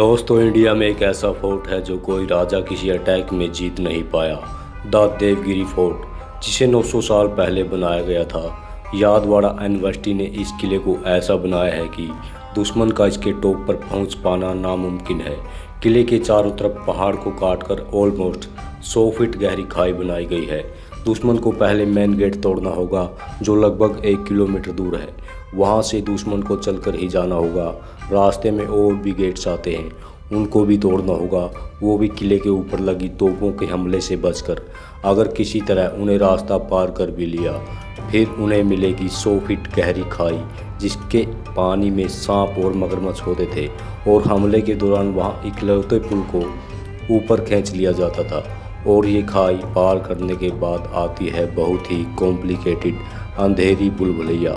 दोस्तों, इंडिया में एक ऐसा फोर्ट है जो कोई राजा किसी अटैक में जीत नहीं पाया। द देवगिरी फोर्ट, जिसे 900 साल पहले बनाया गया था। यादवाड़ा यूनिवर्सिटी ने इस किले को ऐसा बनाया है कि दुश्मन का इसके टॉप पर पहुंच पाना नामुमकिन है। किले के चारों तरफ पहाड़ को काटकर ऑलमोस्ट 100 फीट गहरी खाई बनाई गई है। दुश्मन को पहले मेन गेट तोड़ना होगा, जो लगभग 1 किलोमीटर दूर है। वहां से दुश्मन को चलकर ही जाना होगा। रास्ते में और भी गेट्स आते हैं, उनको भी तोड़ना होगा, वो भी किले के ऊपर लगी तोपों के हमले से बचकर। अगर किसी तरह उन्हें रास्ता पार कर भी लिया, फिर उन्हें मिलेगी 100 फीट गहरी खाई, जिसके पानी में सांप और मगरमच्छ होते थे। और हमले के दौरान वहाँ इकलौते पुल को ऊपर खींच लिया जाता था। और ये खाई पार करने के बाद आती है बहुत ही कॉम्प्लिकेटेड अंधेरी बुलबुलैया,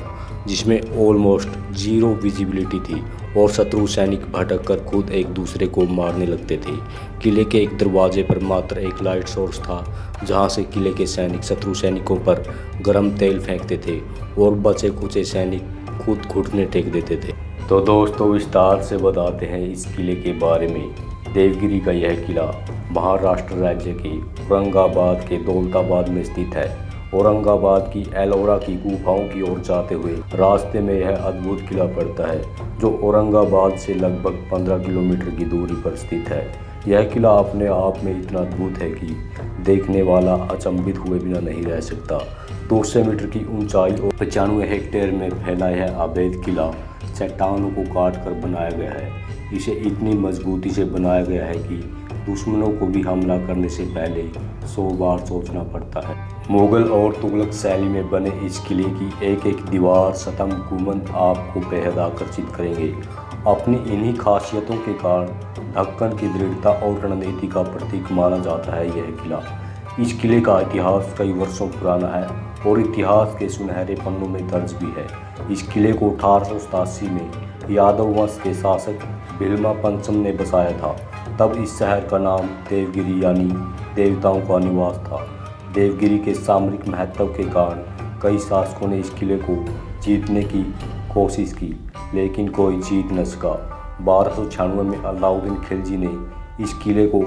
जिसमें ऑलमोस्ट जीरो विजिबिलिटी थी और शत्रु सैनिक भटक कर खुद एक दूसरे को मारने लगते थे। किले के एक दरवाजे पर मात्र एक लाइट सोर्स था, जहां से किले के सैनिक शत्रु सैनिकों पर गर्म तेल फेंकते थे और बचे कुचे सैनिक खुद घुटने टेक देते थे। तो दोस्तों, विस्तार से बताते हैं इस किले के बारे में। देवगिरी का यह किला महाराष्ट्र राज्य के औरंगाबाद के दौलताबाद में स्थित है। औरंगाबाद की एलोरा की गुफाओं की ओर जाते हुए रास्ते में यह अद्भुत किला पड़ता है, जो औरंगाबाद से लगभग 15 किलोमीटर की दूरी पर स्थित है। यह किला अपने आप में इतना अद्भुत है कि देखने वाला अचंभित हुए बिना नहीं रह सकता। 200 मीटर की ऊंचाई और 95 हेक्टेयर में फैला यह अभेद किला चट्टानों को काट कर बनाया गया है। इसे इतनी मजबूती से बनाया गया है कि दुश्मनों को भी हमला करने से पहले 100 बार सोचना पड़ता है। मुगल और तुगलक शैली में बने इस किले की एक एक दीवार, स्तंभ, गुंबद आपको बेहद आकर्षित करेंगे। अपनी इन्हीं खासियतों के कारण दक्कन की दृढ़ता और रणनीति का प्रतीक माना जाता है यह किला। इस किले का इतिहास कई वर्षों पुराना है और इतिहास के सुनहरे पन्नों में दर्ज भी है। इस किले को 1887 में यादव वंश के शासक भीलमा पंचम ने बसाया था। तब इस शहर का नाम देवगिरी यानी देवताओं का निवास था। देवगिरी के सामरिक महत्व के कारण कई शासकों ने इस किले को जीतने की कोशिश की, लेकिन कोई जीत न सका। 1296 में अलाउद्दीन खिलजी ने इस किले को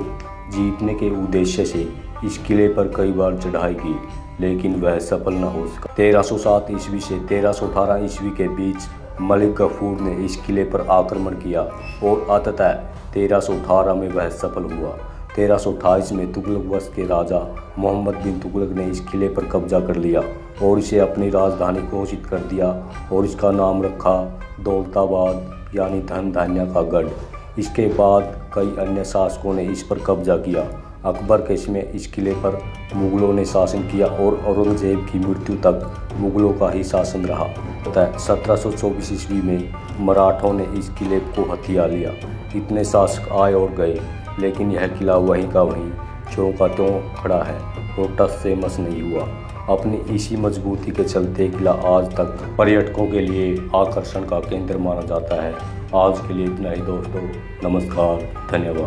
जीतने के उद्देश्य से इस किले पर कई बार चढ़ाई की, लेकिन वह सफल न हो सका। 1307 ईस्वी से 1318 ईस्वी के बीच मलिक गफूर ने इस किले पर आक्रमण किया और अंततः 1318 में वह सफल हुआ। 1328 में तुगलक वंश के राजा मोहम्मद बिन तुगलक ने इस किले पर कब्जा कर लिया और इसे अपनी राजधानी घोषित कर दिया और इसका नाम रखा दौलताबाद यानी धन धान्य का गढ़। इसके बाद कई अन्य शासकों ने इस पर कब्जा किया। अकबर के समय इस किले पर मुगलों ने शासन किया और औरंगजेब की मृत्यु तक मुगलों का ही शासन रहा। 1724 ईस्वी में मराठों ने इस किले को हथिया लिया। इतने शासक आए और गए, लेकिन यह किला वहीं का वहीं ज्यों का त्यों खड़ा है और टस से मस नहीं हुआ। अपनी इसी मजबूती के चलते किला आज तक पर्यटकों के लिए आकर्षण का केंद्र माना जाता है। आज के लिए इतना ही दोस्तों, नमस्कार, धन्यवाद।